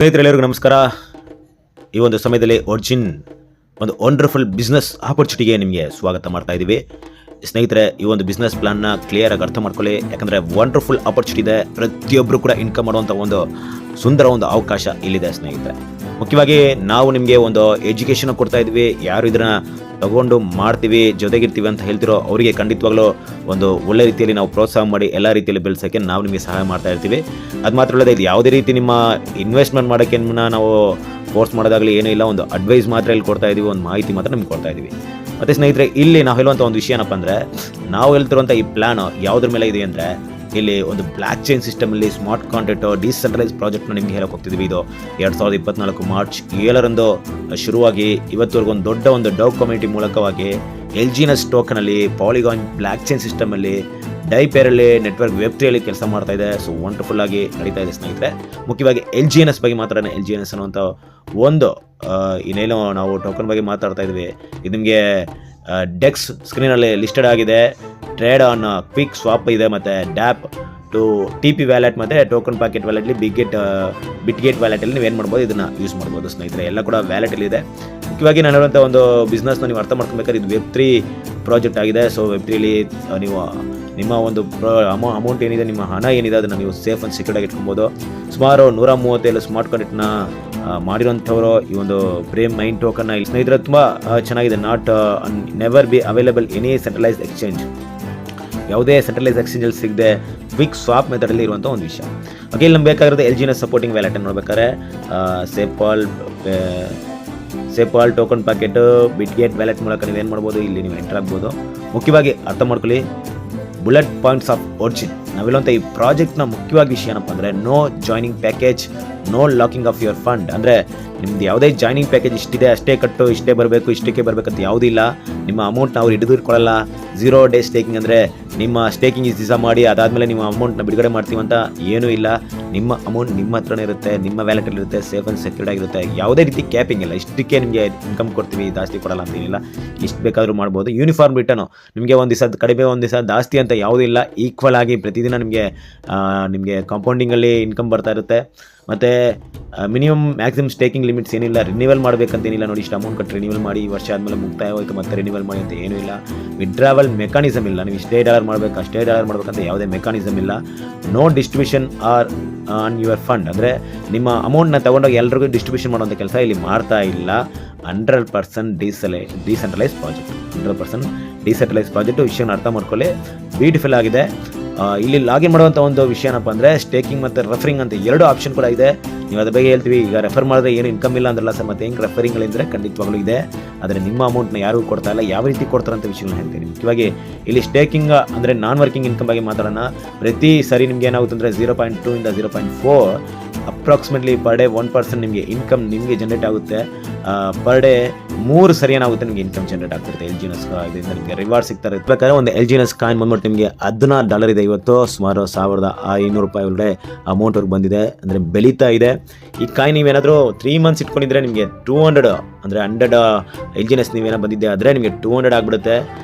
ಸ್ನೇಹಿತರೆಲ್ಲರಿಗೂ ನಮಸ್ಕಾರ. ಈ ಒಂದು ಸಮಯದಲ್ಲಿ ಒರ್ಜಿನ್ ಒಂದು ವಂಡರ್ಫುಲ್ ಬಿಸ್ನೆಸ್ ಆಪರ್ಚುನಿಟಿಗೆ ನಿಮಗೆ ಸ್ವಾಗತ ಮಾಡ್ತಾ ಇದ್ದೀವಿ. ಸ್ನೇಹಿತರೆ, ಈ ಒಂದು ಬಿಸ್ನೆಸ್ ಪ್ಲಾನ್ನ ಕ್ಲಿಯರ್ ಆಗಿ ಅರ್ಥ ಮಾಡ್ಕೊಳ್ಳಿ. ಯಾಕಂದರೆ ವಂಡರ್ಫುಲ್ ಆಪರ್ಚುನಿಟಿ ಇದೆ. ಪ್ರತಿಯೊಬ್ಬರು ಕೂಡ ಇನ್ಕಮ್ ಮಾಡುವಂಥ ಒಂದು ಸುಂದರ ಒಂದು ಅವಕಾಶ ಇಲ್ಲಿದೆ ಸ್ನೇಹಿತರೆ. ಮುಖ್ಯವಾಗಿ ನಾವು ನಿಮಗೆ ಒಂದು ಎಜುಕೇಷನ್ ಕೊಡ್ತಾ ಇದ್ವಿ. ಯಾರು ಇದನ್ನು ತಗೊಂಡು ಮಾಡ್ತೀವಿ, ಜೊತೆಗಿರ್ತೀವಿ ಅಂತ ಹೇಳ್ತಿರೋ ಅವರಿಗೆ ಖಂಡಿತವಾಗ್ಲೂ ಒಂದು ಒಳ್ಳೆ ರೀತಿಯಲ್ಲಿ ನಾವು ಪ್ರೋತ್ಸಾಹ ಮಾಡಿ ಎಲ್ಲ ರೀತಿಯಲ್ಲಿ ಬೆಳೆಸೋಕ್ಕೆ ನಾವು ನಿಮಗೆ ಸಹಾಯ ಮಾಡ್ತಾ ಇರ್ತೀವಿ. ಅದು ಮಾತ್ರ ಅಲ್ಲದೆ ಇದು ಯಾವುದೇ ರೀತಿ ನಿಮ್ಮ ಇನ್ವೆಸ್ಟ್ಮೆಂಟ್ ಮಾಡೋಕ್ಕೆ ನಾವು ಫೋರ್ಸ್ ಮಾಡೋದಾಗಲಿ ಏನೂ ಇಲ್ಲ. ಒಂದು ಅಡ್ವೈಸ್ ಮಾತ್ರ ಇಲ್ಲಿ ಕೊಡ್ತಾ ಇದ್ದೀವಿ, ಒಂದು ಮಾಹಿತಿ ಮಾತ್ರ ನಿಮ್ಗೆ ಕೊಡ್ತಾ ಇದ್ದೀವಿ. ಮತ್ತು ಸ್ನೇಹಿತರೆ, ಇಲ್ಲಿ ನಾವು ಹೇಳುವಂಥ ಒಂದು ವಿಷಯ ಏನಪ್ಪ ಅಂದರೆ, ನಾವು ಹೇಳ್ತಿರುವಂಥ ಈ ಪ್ಲ್ಯಾನ್ ಯಾವುದ್ರ ಮೇಲೆ ಇದೆ ಅಂದರೆ, ಇಲ್ಲಿ ಒಂದು ಬ್ಲಾಕ್ ಚೈನ್ ಸಿಸ್ಟಮಲ್ಲಿ ಸ್ಮಾರ್ಟ್ ಕಾಂಟ್ರಾಕ್ಟ್ ಡಿಸೆಂಟ್ರಲೈಸ್ ಪ್ರಾಜೆಕ್ಟ್ನ ನಿಮಗೆ ಹೇಳಕ್ಕೆ ಹೋಗ್ತಿದ್ವಿ. ಇದು 2024 ಮಾರ್ಚ್ 7ರಂದು ಶುರುವಾಗಿ ಇವತ್ತವರೆಗೂ ಒಂದು ದೊಡ್ಡ ಒಂದು ಡೌ ಕಮ್ಯುನಿಟಿ ಮೂಲಕವಾಗಿ LGNS ಟೋಕನಲ್ಲಿ ಪಾಲಿಗಾನ್ ಬ್ಲಾಕ್ ಚೈನ್ ಸಿಸ್ಟಮಲ್ಲಿ ಡೈಪೇರಲ್ಲಿ ನೆಟ್ವರ್ಕ್ ವೆಬ್3ಯಲ್ಲಿ ಕೆಲಸ ಮಾಡ್ತಾ ಇದೆ. ಸೊ ವಂಡರ್ಫುಲ್ ಆಗಿ ನಡೀತಾ ಇದೆ ಸ್ನೇಹಿತರೆ. ಮುಖ್ಯವಾಗಿ LGNS ಬಗ್ಗೆ ಮಾತ್ರ LGNS ಅನ್ನುವಂಥ ಒಂದು ಇನ್ನೇನೋ ನಾವು ಟೋಕನ್ ಬಗ್ಗೆ ಮಾತಾಡ್ತಾ ಇದ್ವಿ. ಇದು ನಿಮಗೆ ಡೆಕ್ಸ್ ಸ್ಕ್ರೀನಲ್ಲಿ ಲಿಸ್ಟೆಡ್ ಆಗಿದೆ. ಟ್ರೇಡ್ ಆನ್ ಕ್ವಿಕ್ ಸ್ವಾಪ್ ಇದೆ, ಮತ್ತು ಡ್ಯಾಪ್ ಟು TP ವ್ಯಾಲೆಟ್ ಮತ್ತು ಟೋಕನ್ ಪ್ಯಾಕೆಟ್ ವ್ಯಾಲೆಟ್ಲಿ ಬಿಟ್ಗೇಟ್ ವ್ಯಾಲೆಟಲ್ಲಿ ನೀವು ಏನು ಮಾಡ್ಬೋದು, ಇದನ್ನು ಯೂಸ್ ಮಾಡ್ಬೋದು ಸ್ನೇಹಿತರೆ. ಎಲ್ಲ ಕೂಡ ವ್ಯಾಲೆಟಲ್ಲಿ ಇದೆ. ಮುಖ್ಯವಾಗಿ ನಾನು ಹೇಳುವಂಥ ಒಂದು ಬಿಸ್ನೆಸ್ನ ನೀವು ಅರ್ಥ ಮಾಡ್ಕೊಬೇಕಾದ್ರೆ ಇದು ವೆಬ್3 ಪ್ರಾಜೆಕ್ಟ್ ಆಗಿದೆ. ಸೊ ವೆಬ್3ಲಿ ನೀವು ನಿಮ್ಮ ಒಂದು ಅಮೌಂಟ್ ಏನಿದೆ, ನಿಮ್ಮ ಹಣ ಏನಿದೆ, ಅದನ್ನು ನೀವು ಸೇಫ್ ಆ್ಯಂಡ್ ಸೆಕ್ಯೂರ್ಡಾಗಿ ಇಟ್ಕೊಬೋದು. ಸುಮಾರು 137 ಸ್ಮಾರ್ಟ್ ಕಾಂಟ್ರಾಕ್ಟ್ನ ಮಾಡಿರೋಂಥವರು ಈ ಒಂದು ಪ್ರೇಮ್ 9 ಟೋಕನ್ನ ಇಲ್ಲಿ ಸ್ನೇಹಿತರೆ ತುಂಬ ಚೆನ್ನಾಗಿದೆ. Never be available any centralise exchange, ಯಾವುದೇ ಸೆಂಟ್ರಲೈಸ್ ಎಕ್ಸ್ಚೇಂಜಲ್ಲಿ ಸಿಗದೆ ಕ್ವಿಕ್ ಸ್ವಾಪ್ ಮೆಥಡಲ್ಲಿ ಇರುವಂಥ ಒಂದು ವಿಷಯ. ಓಕೆ, ಇಲ್ಲಿ ನಮ್ಗೆ ಬೇಕಾಗಿರೋದು LGNS ಸಪೋರ್ಟಿಂಗ್ ವ್ಯಾಲೆಟ್ ನೋಡ್ಬೇಕಾದ್ರೆ ಸೇಪಾಲ್ ಟೋಕನ್ ಪ್ಯಾಕೆಟ್ ಬಿಟ್ಗೇಟ್ ವ್ಯಾಲೆಟ್ ಮೂಲಕ ನೀವು ಏನು ಮಾಡ್ಬೋದು, ಇಲ್ಲಿ ನೀವು ಎಂಟರ್ ಆಗ್ಬೋದು. ಮುಖ್ಯವಾಗಿ ಅರ್ಥ ಮಾಡ್ಕೊಳ್ಳಿ, ಬುಲೆಟ್ ಪಾಯಿಂಟ್ಸ್ ಆಫ್ ಒರ್ಜಿನ್ ನಾವೆಲ್ಲಂತ ಈ ಪ್ರಾಜೆಕ್ಟ್ನ ಮುಖ್ಯವಾಗಿ ವಿಷಯ ಏನಪ್ಪ ಅಂದರೆ, no joining package, no locking of your fund. ಅಂದರೆ ನಿಮ್ದು ಯಾವುದೇ ಜಾಯ್ನಿಂಗ್ ಪ್ಯಾಕೇಜ್ ಇಷ್ಟಿದೆ ಅಷ್ಟೇ ಕಟ್ಟು, ಇಷ್ಟೇ ಬರಬೇಕು, ಇಷ್ಟಕ್ಕೆ ಬರಬೇಕಂತ ಯಾವುದೂ ಇಲ್ಲ. ನಿಮ್ಮ ಅಮೌಂಟ್ನ ಅವ್ರು ಹಿಡಿದಿಟ್ಕೊಳ್ಳಲ್ಲ. 0 ಡೇ ಸ್ಟೇಕಿಂಗ್ ಅಂದರೆ ನಿಮ್ಮ ಸ್ಟೇಕಿಂಗ್ ಈ ದಿವಸ ಮಾಡಿ ಅದಾದಮೇಲೆ ನಿಮ್ಮ ಅಮೌಂಟ್ನ ಬಿಡುಗಡೆ ಮಾಡ್ತೀವಂತ ಏನೂ ಇಲ್ಲ. ನಿಮ್ಮ ಅಮೌಂಟ್ ನಿಮ್ಮ ಹತ್ರನೇ ಇರುತ್ತೆ, ನಿಮ್ಮ ವ್ಯಾಲೆಟಲ್ಲಿ ಇರುತ್ತೆ, ಸೇಫ್ ಆ್ಯಂಡ್ ಸೆಕ್ಯೂರ್ಡ್ ಆಗಿರುತ್ತೆ. ಯಾವುದೇ ರೀತಿ ಕ್ಯಾಪಿಂಗ್ ಇಲ್ಲ. ಇಷ್ಟಕ್ಕೆ ನಿಮಗೆ ಇನ್ಕಮ್ ಕೊಡ್ತೀವಿ, ಜಾಸ್ತಿ ಕೊಡಲ್ಲ ಅಂತೇನಿಲ್ಲ. ಇಷ್ಟು ಬೇಕಾದರೂ ಮಾಡ್ಬೋದು. ಯೂನಿಫಾರ್ಮ್ ರಿಟರ್ನು ನಿಮಗೆ ಒಂದು ದಿವಸ ಕಡಿಮೆ, ಒಂದು ದಿವಸ ಜಾಸ್ತಿ ಅಂತ ಯಾವುದೂ ಇಲ್ಲ. ಈಕ್ವಲ್ ಆಗಿ ಪ್ರತಿದಿನ ನಿಮಗೆ ಕಾಂಪೌಂಡಿಂಗಲ್ಲಿ ಇನ್ಕಮ್ ಬರ್ತಾ ಇರುತ್ತೆ. ಮತ್ತು ಮಿನಿಮಮ್ ಮ್ಯಾಕ್ಸಿಮಮ್ ಸ್ಟೇಕಿಂಗ್ ಲಿಮಿಟ್ಸ್ ಏನಿಲ್ಲ. ರಿನ್ಯೂವಲ್ ಮಾಡಬೇಕಂತೇನಿಲ್ಲ. ನೋಡಿ, ಇಷ್ಟು ಅಮೌಂಟ್ ಕಟ್ಟಿ ರಿನ್ಯೂವಲ್ ಮಾಡಿ, ವರ್ಷ ಆದಮೇಲೆ ಮುಕ್ತಾಯ ಹೋಯ್ತು ಮತ್ತೆ ರಿನ್ಯೂವಲ್ ಮಾಡಿ ಅಂತ ಏನೂ ಇಲ್ಲ. ವಿಡ್ರಾವಲ್ ಮೆಕಾನಿಸಮ್ ಇಲ್ಲ. ನೀವು ಇಷ್ಟೇ ಡಾಲರ್ ಮಾಡಬೇಕು, ಅಷ್ಟೇ ಡಾಲರ್ ಮಾಡಬೇಕಂತ ಯಾವುದೇ ಮೆಕಾನಿಸಮ್ ಇಲ್ಲ. No distribution on your fund, ಅಂದರೆ ನಿಮ್ಮ ಅಮೌಂಟ್ನ ತೊಗೊಂಡೋಗಿ ಎಲ್ರಿಗೂ ಡಿಸ್ಟ್ರಿಬ್ಯೂಷನ್ ಮಾಡುವಂಥ ಕೆಲಸ ಇಲ್ಲಿ ಮಾಡ್ತಾ ಇಲ್ಲ. 100% ಡಿಸೆಂಟ್ರಲೈಸ್ ಪ್ರಾಜೆಕ್ಟ್, 100% ಡಿಸೆಂಟ್ರಲೈಸ್ ಪ್ರಾಜೆಕ್ಟು. ವಿಷಯನ ಅರ್ಥ ಮಾಡ್ಕೊಳ್ಳಿ, ಬ್ಯೂಟಿಫುಲ್ ಆಗಿದೆ. ಇಲ್ಲಿ ಲಾಗಿನ್ ಮಾಡುವಂಥ ಒಂದು ವಿಷಯ ಏನಪ್ಪ ಅಂದರೆ, ಸ್ಟೇಕಿಂಗ್ ಮತ್ತು ರೆಫರಿಂಗ್ ಅಂತ 2 ಆಪ್ಷನ್ ಕೂಡ ಇದೆ. ನೀವು ಅದ್ರ ಬಗ್ಗೆ ಹೇಳ್ತೀವಿ. ಈಗ ರೆಫರ್ ಮಾಡಿದ್ರೆ ಏನು ಇನ್ಕಮ್ ಇಲ್ಲ ಅಂದ್ರಲ್ಲ ಸರ್, ಮತ್ತೆ ಹೆಂಗೆ ರೆಫರಿಂಗ್ಗಳಿಂದರೆ ಖಂಡಿತವಾಗ್ಲೂ ಇದೆ. ಆದರೆ ನಿಮ್ಮ ಅಮೌಂಟ್ನ ಯಾರಿಗೂ ಕೊಡ್ತಾ ಇಲ್ಲ. ಯಾವ ರೀತಿ ಕೊಡ್ತಾರೆ ಅಂತ ವಿಷಯಗಳನ್ನ ಹೇಳ್ತೀನಿ. ಮುಖ್ಯವಾಗಿ ಇಲ್ಲಿ ಸ್ಟೇಕಿಂಗ್ ಅಂದರೆ ನಾನ್ ವರ್ಕಿಂಗ್ ಇನ್ಕಮ್ ಬಗ್ಗೆ ಮಾತಾಡೋಣ. ಪ್ರತಿ ಸರಿ ನಿಮ್ಗೆ ಏನಾಗುತ್ತೆ ಅಂದರೆ 0.2 ಇಂದ 0.4 ಅಪ್ರಾಕ್ಸಿಮೇಟ್ಲಿ ಪರ್ ಡೇ 1% ನಿಮಗೆ ಇನ್ಕಮ್ ನಿಮಗೆ ಜನರೇಟ್ ಆಗುತ್ತೆ. ಪರ್ ಡೇ 3 ಸರಿ ಏನಾಗುತ್ತೆ ನಿಮಗೆ ಇನ್ಕಮ್ ಜನರೇಟ್ ಆಗ್ತಿರುತ್ತೆ. LGNS ಇದರಿಂದ ನಿಮಗೆ ರಿವಾರ್ಡ್ ಸಿಗ್ತಾರೆ. ಬೇಕಾದ್ರೆ ಒಂದು LGNS ಕಾಯಿನ್ ಬಂದ್ಬಿಟ್ಟು ನಿಮಗೆ $16 ಇದೆ. ಇವತ್ತು ಸುಮಾರು $1500 ಒಳಗಡೆ ಅಮೌಂಟ್ವರೆಗೆ ಬಂದಿದೆ, ಅಂದರೆ ಬೆಳೀತಾ ಇದೆ. ಈ ಕಾಯಿನ್ ನೀವೇನಾದರೂ 3 ಮಂತ್ಸ್ ಇಟ್ಕೊಂಡಿದ್ರೆ ನಿಮಗೆ 200 ಅಂದರೆ 100 LGNS ನೀವೇನೋ ಬಂದಿದ್ದೆ ಆದರೆ ನಿಮಗೆ 200 ಆಗಿಬಿಡುತ್ತೆ.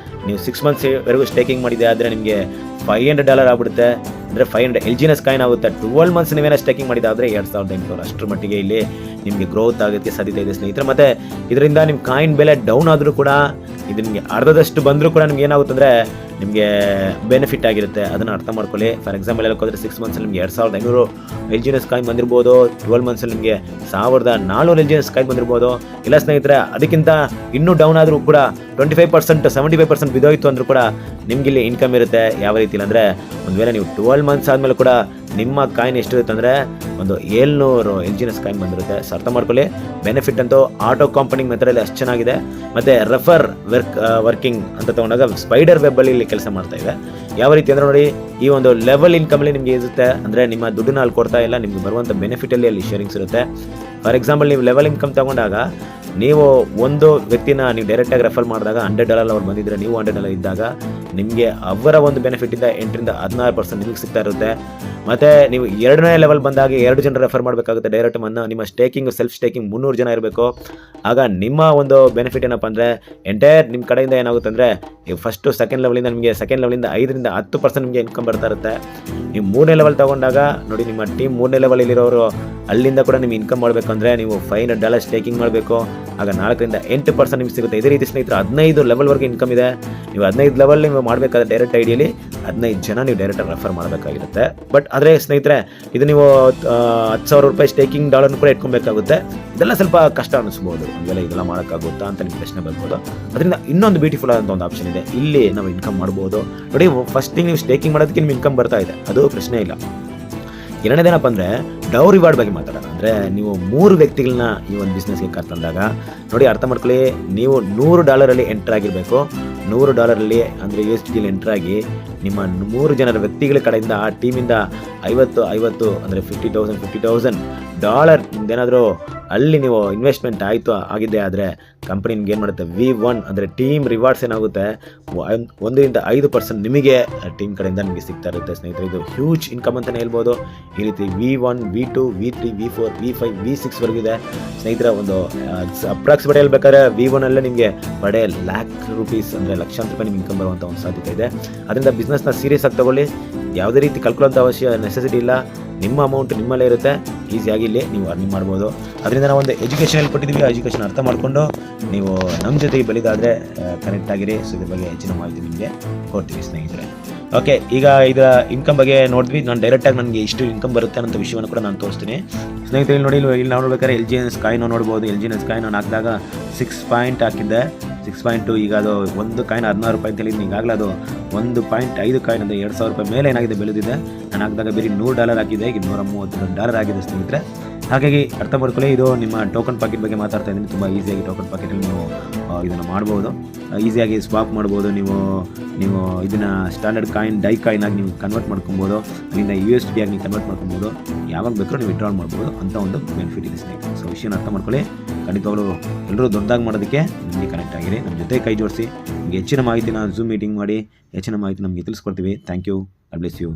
ನೀವು 6 ಮಂತ್ಸ್ವರೆಗೂ ಸ್ಟೇಕಿಂಗ್ ಮಾಡಿದೆ ಆದರೆ ನಿಮಗೆ $500 ಆಗ್ಬಿಡುತ್ತೆ. ಅಂದರೆ 500 LGNS ಕಾಯಿನ್ ಆಗುತ್ತೆ. 12 ಮಂತ್ಸ್ ನೀವೇನೋ ಸ್ಟೇಕಿಂಗ್ ಮಾಡಿದ್ದಾದರೆ 2800. ಅಷ್ಟರ ಮಟ್ಟಿಗೆ ಇಲ್ಲಿ ನಿಮಗೆ ಗ್ರೋತ್ ಆಗೋಕ್ಕೆ ಸಾಧ್ಯತೆ ಇದೆ ಸ್ನೇಹಿತರೆ. ಮತ್ತು ಇದರಿಂದ ನಿಮ್ಮ ಕಾಯಿನ್ ಬೆಲೆ ಡೌನ್ ಆದರೂ ಕೂಡ, ಇದು ನಿಮಗೆ ಅರ್ಧದಷ್ಟು ಬಂದರೂ ಕೂಡ ನಿಮ್ಗೆ ಏನಾಗುತ್ತೆ ಅಂದರೆ ನಿಮಗೆ ಬೆನಿಫಿಟ್ ಆಗಿರುತ್ತೆ. ಅದನ್ನು ಅರ್ಥ ಮಾಡ್ಕೊಳ್ಳಿ. ಫಾರ್ ಎಕ್ಸಾಂಪಲ್ ಹೇಳೋಕ್ಕೋದ್ರೆ 6 ಮಂತ್ಸಲ್ಲಿ ನಿಮಗೆ 2500 LGNS ಕಾಯಿನ್ ಬಂದಿರ್ಬೋದು. 12 ಮಂತ್ಸಲ್ಲಿ ನಿಮಗೆ 1400 LGNS ಕಾಯಿನ್ ಬಂದಿರ್ಬೋದು. ಇಲ್ಲ ಸ್ನೇಹಿತರೆ, ಅದಕ್ಕಿಂತ ಇನ್ನೂ ಡೌನ್ ಆದರೂ ಕೂಡ 25%, 75% ಬಿದ್ದೋಯ್ತು ಅಂದರೂ ಕೂಡ ನಿಮ್ಗೆ ಇಲ್ಲಿ ಇನ್ಕಮ್ ಇರುತ್ತೆ. ಯಾವ ರೀತಿ ಅಂದರೆ, ಒಂದು ವೇಳೆ ನೀವು 12 ಮಂತ್ಸ್ ಆದಮೇಲೆ ಕೂಡ ನಿಮ್ಮ ಕಾಯಿನ್ ಎಷ್ಟಿರುತ್ತೆ ಅಂದರೆ ಒಂದು 700 LGNS ಕಾಯಿನ್ ಬಂದಿರುತ್ತೆ. ಸೊ ಅರ್ಥ ಮಾಡ್ಕೊಳ್ಳಿ. ಬೆನಿಫಿಟ್ ಅಂತೂ ಆಟೋ ಕಾಂಪೌಂಡಿಂಗ್ ಮೆಥಡಲ್ಲಿ ಅಷ್ಟು ಚೆನ್ನಾಗಿದೆ. ಮತ್ತು ರೆಫರ್ ವರ್ಕಿಂಗ್ ಅಂತ ತೊಗೊಂಡಾಗ ಸ್ಪೈಡರ್ ವೆಬ್ಬಲ್ಲಿ ಇಲ್ಲಿ ಕೆಲಸ ಮಾಡ್ತಾ ಇದೆ. ಯಾವ ರೀತಿ ಅಂದರೆ ನೋಡಿ, ಈ ಒಂದು ಲೆವೆಲ್ ಇನ್ಕಮಲ್ಲಿ ನಿಮಗೆ ಇರುತ್ತೆ. ಅಂದರೆ ನಿಮ್ಮ ದುಡ್ಡನ್ನ ಅಲ್ಲಿ ಕೊಡ್ತಾ ಇಲ್ಲ, ನಿಮಗೆ ಬರುವಂಥ ಬೆನಿಫಿಟಲ್ಲಿ ಅಲ್ಲಿ ಶೇರಿಂಗ್ಸ್ ಇರುತ್ತೆ. ಫಾರ್ ಎಕ್ಸಾಂಪಲ್ ನೀವು ಲೆವೆಲ್ ಇನ್ಕಮ್ ತೊಗೊಂಡಾಗ ನೀವು ಒಂದು ವ್ಯಕ್ತಿನ ನೀವು ಡೈರೆಕ್ಟಾಗಿ ರೆಫರ್ ಮಾಡಿದಾಗ $100 ಅವ್ರು ಬಂದಿದ್ರೆ ನೀವು $100 ಇದ್ದಾಗ ನಿಮಗೆ ಅವರ ಒಂದು ಬೆನಿಫಿಟಿಂದ 8ರಿಂದ 16% ನಿಮಗೆ ಸಿಗ್ತಾ ಇರುತ್ತೆ. ಮತ್ತು ನೀವು 2ನೇ ಲೆವೆಲ್ ಬಂದಾಗ 2 ಜನ ರೆಫರ್ ಮಾಡಬೇಕಾಗುತ್ತೆ ಡೈರೆಕ್ಟ್. ನಿಮ್ಮ ಸ್ಟೇಕಿಂಗ್ ಸೆಲ್ಫ್ ಸ್ಟೇಕಿಂಗ್ 300 ಜನ ಇರಬೇಕು. ಆಗ ನಿಮ್ಮ ಒಂದು ಬೆನಿಫಿಟ್ ಏನಪ್ಪ ಅಂದರೆ ಎಂಟೈರ್ ನಿಮ್ಮ ಕಡೆಯಿಂದ ಏನಾಗುತ್ತೆ ಅಂದರೆ ನೀವು ಫಸ್ಟು ಸೆಕೆಂಡ್ ಲೆವೆಲಿಂದ ನಿಮಗೆ ಸೆಕೆಂಡ್ ಲೆವೆಲಿಂದ 5ರಿಂದ 10% ನಿಮಗೆ ಇನ್ಕಮ್ ಬರ್ತಾ ಇರುತ್ತೆ. ನೀವು 3ನೇ ಲೆವೆಲ್ ತೊಗೊಂಡಾಗ ನೋಡಿ, ನಿಮ್ಮ ಟೀಮ್ 3ನೇ ಲೆವೆಲಲ್ಲಿರೋರು ಅಲ್ಲಿಂದ ಕೂಡ ನಿಮ್ಗೆ ಇನ್ಕಮ್ ಮಾಡಬೇಕಂದ್ರೆ ನೀವು $500 ಸ್ಟೇಕಿಂಗ್ ಮಾಡಬೇಕು. ಆಗ 4ರಿಂದ 8% ನಿಮ್ಗೆ ಸಿಗುತ್ತೆ. ಇದೇ ರೀತಿ ಸ್ನೇಹಿತರೆ 15 ಲೆವೆಲ್ವರೆಗೆ ಇನ್ಕಮ್ ಇದೆ. ನೀವು 15 ಲೆವೆಲ್ ನೀವು ಮಾಡಬೇಕಾದ್ರೆ ಡೈರೆಕ್ಟ್ ಐಡಿಯಲ್ಲಿ 15 ಜನ ನೀವು ಡೈರೆಕ್ಟಾಗಿ ರೆಫರ್ ಮಾಡಬೇಕಾಗಿರುತ್ತೆ. ಬಟ್ ಆದರೆ ಸ್ನೇಹಿತರೆ ಇದು ನೀವು $10,000 ಸ್ಟೇಕಿಂಗ್ ಡಾಲರ್ನ ಕೂಡ ಇಟ್ಕೊಬೇಕಾಗುತ್ತೆ. ಇದೆಲ್ಲ ಸ್ವಲ್ಪ ಕಷ್ಟ ಅನ್ನಿಸ್ಬೋದು, ಇದೆಲ್ಲ ಮಾಡೋಕ್ಕಾಗುತ್ತಾ ಅಂತ ನಿಮ್ಗೆ ಪ್ರಶ್ನೆ ಬರ್ಬೋದು. ಅದರಿಂದ ಇನ್ನೊಂದು ಬ್ಯೂಟಿಫುಲ್ ಆದಂಥ ಒಂದು ಆಪ್ಷನ್ ಇದೆ, ಇಲ್ಲಿ ನಾವು ಇನ್ಕಮ್ ಮಾಡ್ಬೋದು. ನೋಡಿ, ಫಸ್ಟ್ ನೀವು ಸ್ಟೇಕಿಂಗ್ ಮಾಡೋದಕ್ಕೆ ನಿಮ್ಗೆ ಇನ್ಕಮ್ ಬರ್ತಾ ಇದೆ, ಅದು ಪ್ರಶ್ನೆ ಇಲ್ಲ. ಎರಡನೇದೇನಪ್ಪ ಅಂದರೆ ಡೌ ರಿವಾರ್ಡ್ ಬಗ್ಗೆ ಮಾತಾಡೋಣ. ಅಂದರೆ ನೀವು 3 ವ್ಯಕ್ತಿಗಳನ್ನ ಈ ಒಂದು ಬಿಸ್ನೆಸ್ಗೆ ಕರ್ತಂದಾಗ ನೋಡಿ, ಅರ್ಥ ಮಾಡ್ಕೊಳ್ಳಿ, ನೀವು $100 ಎಂಟರ್ ಆಗಿರಬೇಕು. $100 ಅಂದರೆ USD ಎಂಟರ್ ಆಗಿ ನಿಮ್ಮ 3 ಜನರ ವ್ಯಕ್ತಿಗಳ ಕಡೆಯಿಂದ ಆ ಟೀಮಿಂದ 50 ಅಂದರೆ $50,000 ನಿಮ್ದೇನಾದರೂ ಅಲ್ಲಿ ನೀವು ಇನ್ವೆಸ್ಟ್ಮೆಂಟ್ ಆಗಿದೆ ಆದರೆ ಕಂಪ್ನಿ ನಿಮ್ಗೆ ಏನು ಮಾಡುತ್ತೆ, V1 ಅಂದರೆ ಟೀಮ್ ರಿವಾರ್ಡ್ಸ್ ಏನಾಗುತ್ತೆ 1ರಿಂದ 5% ನಿಮಗೆ ಟೀಮ್ ಕಡೆಯಿಂದ ನಿಮಗೆ ಸಿಗ್ತಾ ಇರುತ್ತೆ. ಸ್ನೇಹಿತರೆ, ಇದು ಹ್ಯೂಜ್ ಇನ್ಕಮ್ ಅಂತಲೇ ಹೇಳ್ಬೋದು. ಈ ರೀತಿ V1, V2, V3, V4, V5, V6 ವರೆಗಿದೆ ಸ್ನೇಹಿತರೆ. ಒಂದು ಅಪ್ರಾಕ್ಸಿಮೇಟ್ ಹೇಳ್ಬೇಕಾದ್ರೆ V1 ಅಲ್ಲೇ ನಿಮಗೆ ಪರ್ ಡೇ ₹1,00,000 ಅಂದರೆ ಲಕ್ಷಾಂತರ ರೂಪಾಯಿ ನಿಮ್ಗೆ ಇನ್ಕಮ್ ಬರುವಂಥ ಒಂದು ಸಾಧ್ಯತೆ ಇದೆ. ಅದರಿಂದ ಬಿಸ್ನೆಸ್ನ ಸೀರಿಯಸ್ ಆಗಿ ತಗೊಳ್ಳಿ, ಯಾವುದೇ ರೀತಿ ಕಲ್ಕೊಳ್ಳೋಂಥ ನೆಸೆಸಿಟಿ ಇಲ್ಲ. ನಿಮ್ಮ ಅಮೌಂಟ್ ನಿಮ್ಮಲ್ಲೇ ಇರುತ್ತೆ, ಈಸಿಯಾಗಿ ಇಲ್ಲಿ ನೀವು ಅರ್ನಿಂಗ್ ಮಾಡ್ಬೋದು. ಅದರಿಂದ ನಾವು ಒಂದು ಎಜುಕೇಷನ್ ಹೇಳ್ಕೊಟ್ಟಿದ್ದೀವಿ, ಆ ಎಜುಕೇಷನ್ ಅರ್ಥ ಮಾಡಿಕೊಂಡು ನೀವು ನಮ್ಮ ಜೊತೆಗೆ ಬೆಳೆದಾದರೆ ಕನೆಕ್ಟ್ ಆಗಿರಿ. ಸೊ ಇದ್ರ ಬಗ್ಗೆ ಹೆಚ್ಚಿನ ಮಾಹಿತಿ ನಿಮಗೆ ಕೊಡ್ತೀವಿ ಸ್ನೇಹಿತರೆ. ಓಕೆ, ಈಗ ಇದರ ಇನ್ಕಮ್ ಬಗ್ಗೆ ನೋಡಿದ್ವಿ. ನಾನು ಡೈರೆಕ್ಟಾಗಿ ನನಗೆ ಇಷ್ಟು ಇನ್ಕಮ್ ಬರುತ್ತೆ ಅನ್ನೋ ವಿಷಯವನ್ನು ಕೂಡ ನಾನು ತೋರಿಸ್ತೀನಿ ಸ್ನೇಹಿತರೆ. ಇಲ್ಲಿ ನೋಡಿ, ಇಲ್ಲಿ ನಾವು ನೋಡ್ಬೇಕಾದ್ರೆ LGNS ಕಾಯಿನ್ ನೋಡ್ಬೋದು. LGNS ಕಾಯಿನ್ ನಾನು ಹಾಕಿದಾಗ 6 ಪಾಯಿಂಟ್ ಹಾಕಿದ್ದೆ, 6.2. ಈಗ ಅದು ಒಂದು ಕಾಯಿನ್ $16 ಅಂತ ಹೇಳಿದ್ದೀನಿ. ಈಗಾಗಲೇ ಅದು 1.5 ಕಾಯಿನ್ ಅಂದರೆ $2,000 ಮೇಲೆ ಏನಾಗಿದೆ ಬೆಳೆದಿದೆ. ನಾನು ಹಾಕಿದಾಗ ಬರೀ $100 ಆಗಿದೆ, ಈಗ $132 ಆಗಿದೆ ಸ್ನೇಹಿತರೆ. ಹಾಗಾಗಿ ಅರ್ಥ ಮಾಡ್ಕೊಳ್ಳಿ, ಇದು ನಿಮ್ಮ ಟೋಕನ್ ಪಾಕೆಟ್ ಬಗ್ಗೆ ಮಾತಾಡ್ತಾ ಇದ್ದೀನಿ. ತುಂಬ ಈಸಿಯಾಗಿ ಟೋಕನ್ ಪಾಕೆಟಲ್ಲಿ ನೀವು ಇದನ್ನು ಮಾಡ್ಬೋದು, ಈಸಿಯಾಗಿ ಸ್ವಾಪ್ ಮಾಡ್ಬೋದು. ನೀವು ಇದನ್ನು ಸ್ಟ್ಯಾಂಡರ್ಡ್ ಕಾಯಿನ್, ಡೈ ಕಾಯಿನ್ ಆಗಿ ನೀವು ಕನ್ವರ್ಟ್ ಮಾಡ್ಕೊಬೋದು. ಅದರಿಂದ USD ಆಗಿ ನೀವು ಕನ್ವರ್ಟ್ ಮಾಡ್ಕೊಬೋದು. ಯಾವಾಗ ಬೇಕಾದ್ರೂ ನೀವು ವಿಡ್ರಾಲ್ ಮಾಡ್ಬೋದು ಅಂತ ಒಂದು ಬೆನಿಫಿಟ್ ಇದೆ ಸ್ನೇಹಿತರೆ. ಸೊ ವಿಷಯನ ಅರ್ಥ ಮಾಡ್ಕೊಳ್ಳಿ. ಖಂಡಿತವಾಗ್ಲೂ ಎಲ್ಲರೂ ದೊಡ್ಡದಾಗಿ ಮಾಡೋದಕ್ಕೆ ನಮಗೆ ಕನೆಕ್ಟ್ ಆಗಿರಿ, ನಮ್ಮ ಜೊತೆ ಕೈ ಜೋಡಿಸಿ. ನಿಮಗೆ ಹೆಚ್ಚಿನ ಮಾಹಿತಿನ ಝೂಮ್ ಮೀಟಿಂಗ್ ಮಾಡಿ ಹೆಚ್ಚಿನ ಮಾಹಿತಿ ನಮಗೆ ತಿಳಿಸ್ಕೊಡ್ತೀವಿ. Thank you. God bless you.